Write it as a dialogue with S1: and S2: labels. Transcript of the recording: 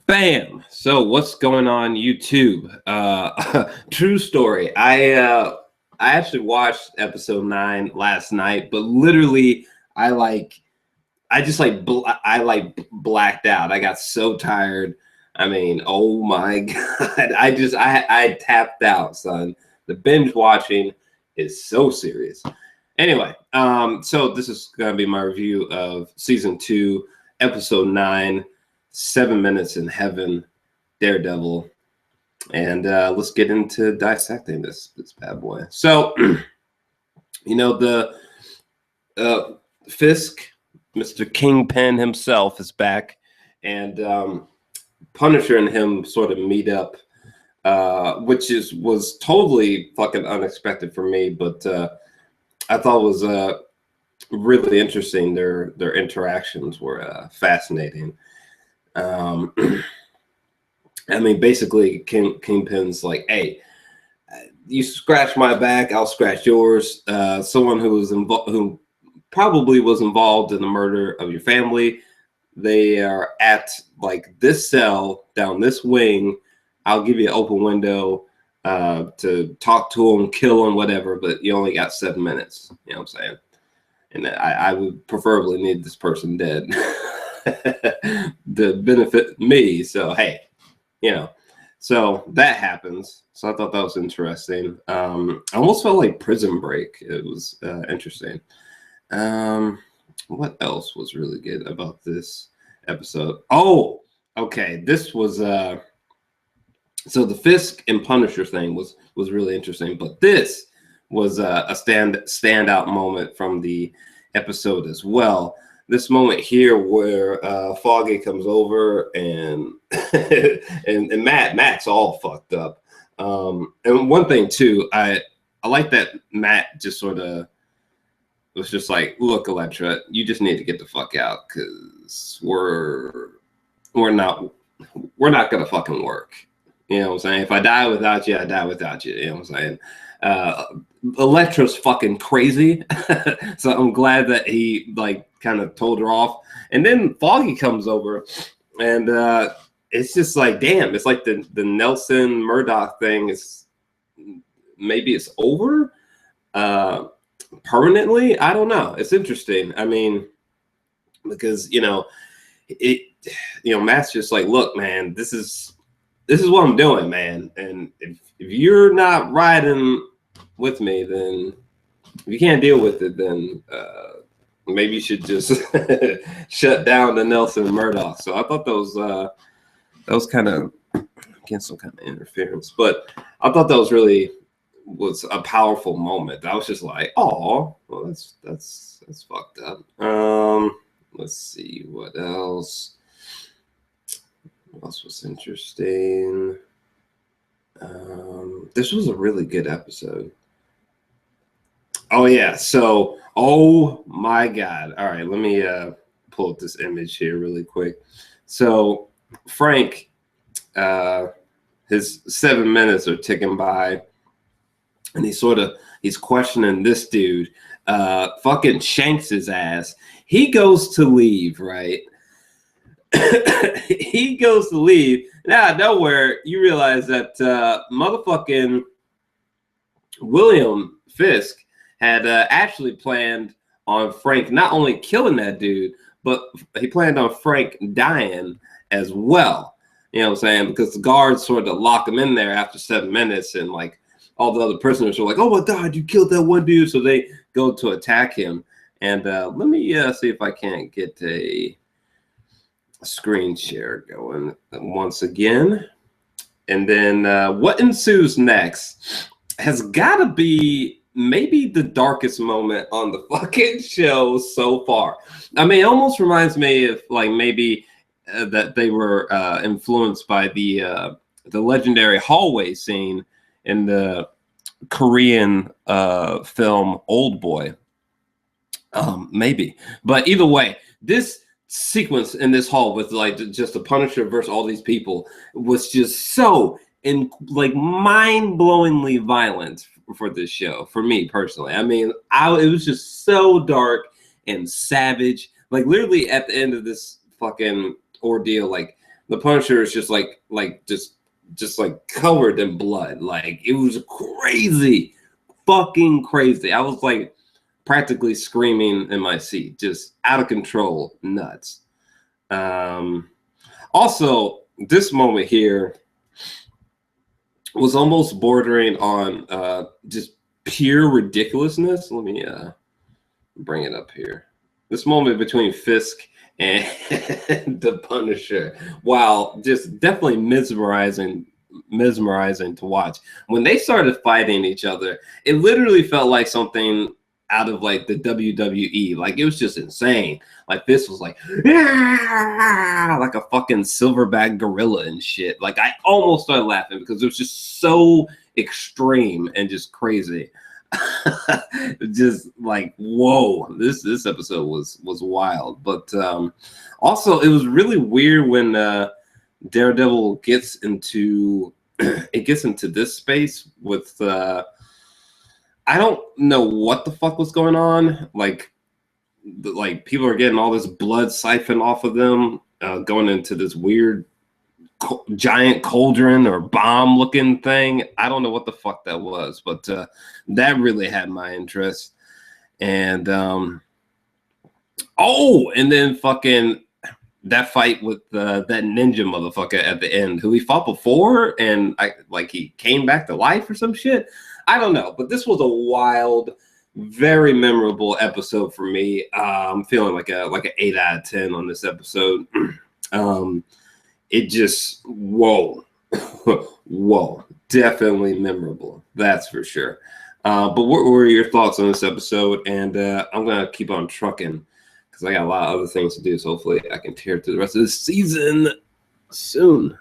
S1: Bam. So what's going on YouTube? True story. I actually watched episode 9 last night, but literally I like I just like I like blacked out. I got so tired. I mean, oh my god. I tapped out, son. The binge watching is so serious. Anyway, so this is gonna be my review of season 2, episode 9, 7 Minutes in Heaven, Daredevil, and let's get into dissecting this bad boy. So, the Fisk, Mr. Kingpin himself, is back, and Punisher and him sort of meet up, which was totally fucking unexpected for me, but I thought was really interesting. Their interactions were fascinating. I mean, basically, Kingpin's like, "Hey, you scratch my back, I'll scratch yours." Someone who probably was involved in the murder of your family. They are at like this cell down this wing. I'll give you an open window to talk to them, kill them, whatever. But you only got 7 minutes. You know what I'm saying? And I would preferably need this person dead to benefit me. So hey. So that happens. So I thought that was interesting. I almost felt like Prison Break. It was interesting. What else was really good about this episode? Oh, okay. This was so the Fisk and Punisher thing was really interesting, but this was a standout moment from the episode as well. This moment here where Foggy comes over and and Matt's all fucked up. And one thing too, I like that Matt just sort of was just like, "Look, Elektra, you just need to get the fuck out because we're not gonna fucking work." You know what I'm saying? If I die without you, I die without you. You know what I'm saying? Elektra's fucking crazy, so I'm glad that he like kind of told her off. And then Foggy comes over, and it's just like, damn, it's like the Nelson Murdoch thing is maybe it's over permanently. I don't know. It's interesting. I mean, because Matt's just like, look, man, this is what I'm doing, man, and if you're not riding with me, then if you can't deal with it, then maybe you should just shut down the Nelson Murdoch. So I thought that was kind of against some kind of interference, but I thought that was a powerful moment. I was just like, oh, well, that's fucked up. Let's see what else. What else was interesting? This was a really good episode. Oh yeah, so oh my god. All right, let me pull up this image here really quick. So Frank, his 7 minutes are ticking by, and he's questioning this dude, fucking shanks his ass. He goes to leave, right? He goes to leave, and out of nowhere you realize that motherfucking William Fisk had actually planned on Frank not only killing that dude, but he planned on Frank dying as well. You know what I'm saying? Because the guards sort of lock him in there after 7 minutes, and like all the other prisoners are like, "Oh my god, you killed that one dude!" So they go to attack him. And let me see if I can't get a screen share going once again. And then what ensues next has got to be maybe the darkest moment on the fucking show so far. I mean, it almost reminds me of like maybe that they were influenced by the legendary hallway scene in the Korean film Old Boy. Maybe, but either way, this sequence in this hall with like just the Punisher versus all these people was just so like mind-blowingly violent for this show for me personally. I mean, it was just so dark and savage. Like literally at the end of this fucking ordeal, like the Punisher is just like covered in blood. Like, it was crazy, fucking crazy. I was like practically screaming in my seat, just out of control, nuts. Also, this moment here was almost bordering on just pure ridiculousness. Let me bring it up here. This moment between Fisk and the Punisher, wow, just definitely mesmerizing to watch. When they started fighting each other, it literally felt like something out of like the WWE. Like, it was just insane. Like, this was like, "Ah!" like a fucking silverback gorilla and shit. Like, I almost started laughing because it was just so extreme and just crazy. Just like, whoa, this episode was wild. But also, it was really weird when Daredevil gets into this space with I don't know what the fuck was going on. Like people are getting all this blood siphoned off of them, going into this weird giant cauldron or bomb looking thing. I don't know what the fuck that was, but that really had my interest. And and then fucking that fight with that ninja motherfucker at the end, who he fought before, and he came back to life or some shit. I don't know, but this was a wild, very memorable episode for me. I'm feeling like an 8 out of 10 on this episode. It just, whoa, definitely memorable. That's for sure. But what were your thoughts on this episode? And I'm going to keep on trucking because I got a lot of other things to do. So hopefully I can tear through the rest of this season soon.